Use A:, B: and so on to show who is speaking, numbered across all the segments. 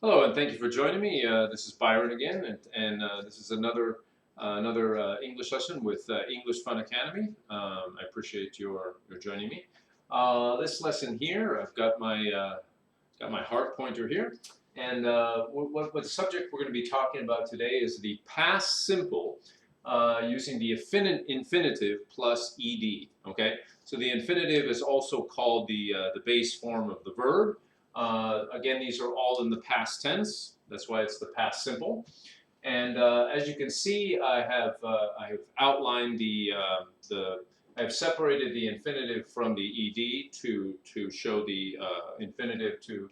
A: Hello, and thank you for joining me. This is Byron again, and this is another English lesson with English Fun Academy. I appreciate your joining me. This lesson here, I've got my heart pointer here, and what the subject we're going to be talking about today is the past simple using the infinitive plus ed. Okay, so the infinitive is also called the base form of the verb. Again, these are all in the past tense. That's why it's the past simple. And as you can see, I have outlined I have separated the infinitive from the ed to show the infinitive to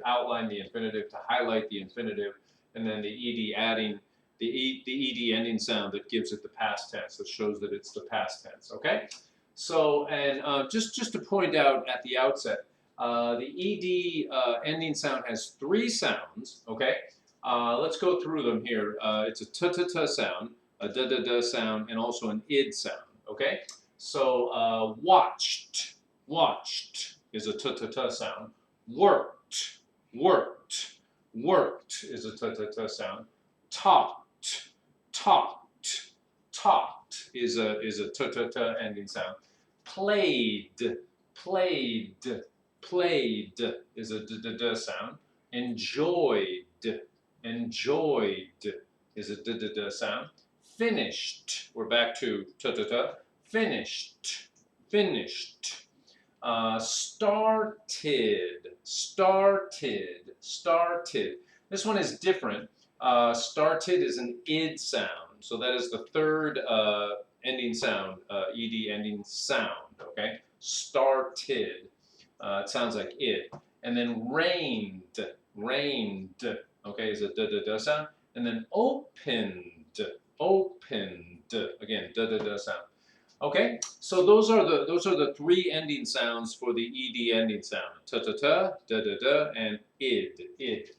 A: outline the infinitive, to highlight the infinitive, and then the ed adding the ed ending sound that gives it the past tense, that shows that it's the past tense. Okay. So and just to point out at the outset. The ed ending sound has three sounds, okay? Let's go through them here. It's a t-t-t sound, a d-d-d sound, and also an id sound, okay? So watched is a t-t-t sound. Worked is a t-t-t sound. Talked is a t-t-t ending sound. Played is a d-d-d sound. Enjoyed is a d-d-d sound. Finished, we're back to t-t-t. Finished. Started. This one is different. Started is an id sound, so that is the third ending sound, ed ending sound. Okay, started. It sounds like it. And then rained, okay, is a da-da-da sound. And then opened, again, da-da-da sound. Okay, so those are the three ending sounds for the ed ending sound: ta-ta-ta, da-da-da, and id.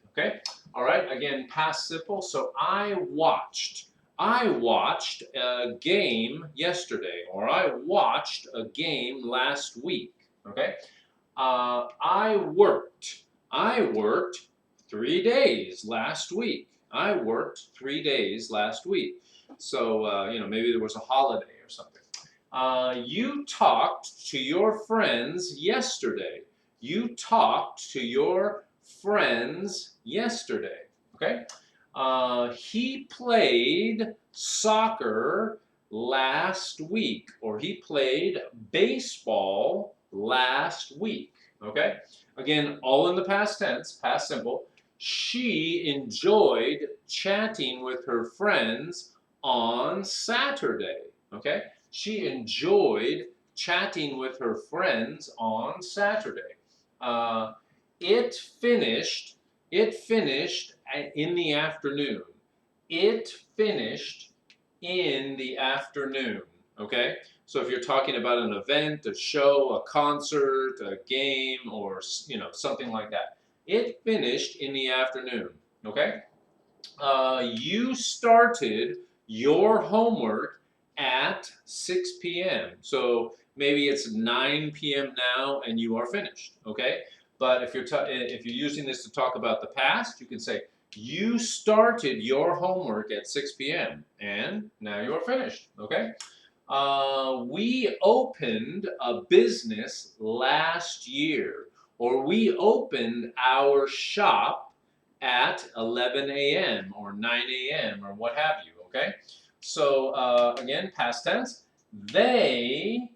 A: Okay, all right. Again, past simple. So I watched a game yesterday, or I watched a game last week. Okay. I worked 3 days last week. I worked 3 days last week. So, maybe there was a holiday or something. You talked to your friends yesterday. You talked to your friends yesterday. Okay? He played soccer last week, or he played baseball last week. Okay? Again, all in the past tense, past simple. She enjoyed chatting with her friends on Saturday. Okay? She enjoyed chatting with her friends on Saturday. Uh, it finished. It finished in the afternoon. It finished in the afternoon. Okay? So if you're talking about an event, a show, a concert, a game, or something like that, it finished in the afternoon. Okay? You started your homework at 6 p.m. So maybe it's 9 p.m. now and you are finished. Okay? But if you're using this to talk about the past, you can say you started your homework at 6 p.m. and now you are finished. Okay? We opened a business last year, or we opened our shop at 11 a.m. or 9 a.m. or what have you, okay? So again, past tense. They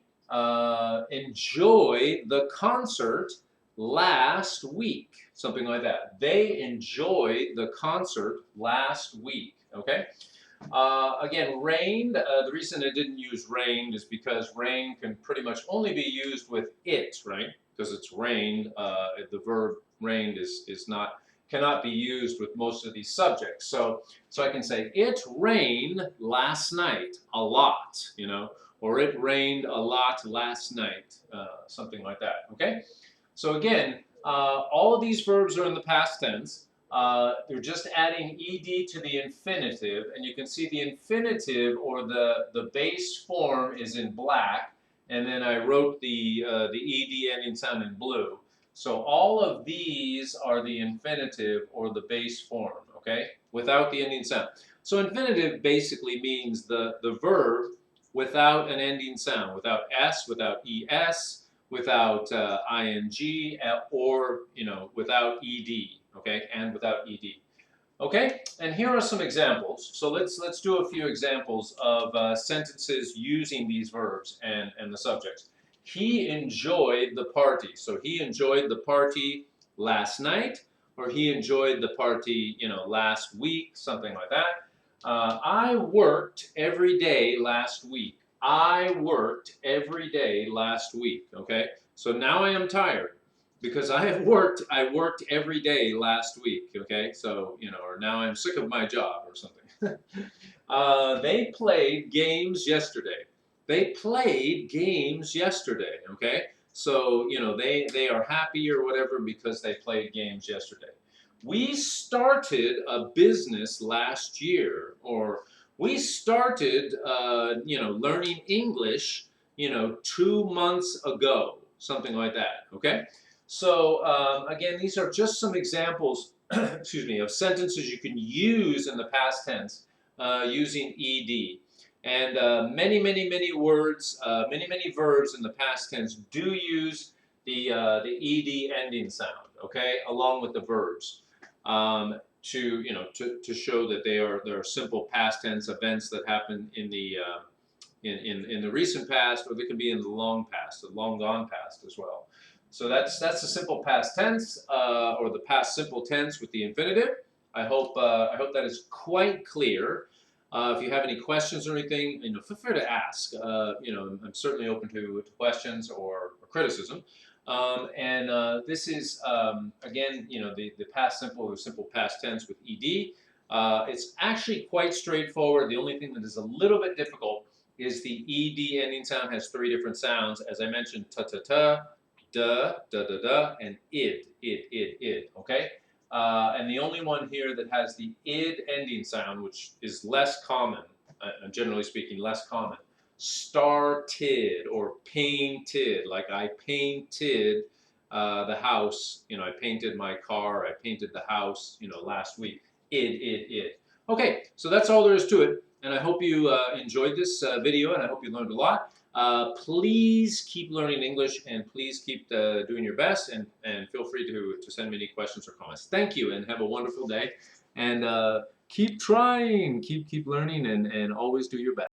A: enjoyed the concert last week, something like that. They enjoyed the concert last week, okay? Again, rained, the reason I didn't use rained is because rain can pretty much only be used with it, right? Because it's rained, the verb rained cannot be used with most of these subjects. So I can say, it rained last night a lot, or it rained a lot last night, something like that, okay? So again, all of these verbs are in the past tense. They're just adding ed to the infinitive, and you can see the infinitive, or the base form, is in black, and then I wrote the ed ending sound in blue. So all of these are the infinitive or the base form, okay, without the ending sound. So infinitive basically means the verb without an ending sound, without s, without es, without ing, or without ed, okay, and without ed. Okay, and here are some examples. So let's do a few examples of sentences using these verbs and the subjects. He enjoyed the party. So he enjoyed the party last night, or he enjoyed the party, last week, something like that. I worked every day last week. I worked every day last week. Okay, so now I am tired because I worked every day last week. Okay, so or now I'm sick of my job or something. They played games yesterday. They played games yesterday. Okay, so they are happy or whatever because they played games yesterday. We started a business last year, or we started learning English 2 months ago, something like that. Okay. So again, these are just some examples, excuse me, of sentences you can use in the past tense using ed. And many words, many verbs in the past tense do use the ed ending sound, okay, along with the verbs, to show that they are simple past tense events that happen in the in the recent past, or they can be in the long past, the long gone past as well. So that's the simple past tense, or the past simple tense with the infinitive. I hope that is quite clear. If you have any questions or anything, feel free to ask. I'm certainly open to questions or criticism. This is again, the past simple or simple past tense with ed. It's actually quite straightforward. The only thing that is a little bit difficult is the ed ending sound has 3 different sounds. As I mentioned, ta ta ta, da da da da, and id. Okay. And the only one here that has the id ending sound, which is less common, generally speaking, less common, started or painted, like I painted the house, I painted my car, I painted the house, last week. Id. Okay, so that's all there is to it. And I hope you enjoyed this video, and I hope you learned a lot. Please keep learning English, and please keep doing your best, and feel free to send me any questions or comments. Thank you, and have a wonderful day. And keep trying, keep learning, and always do your best.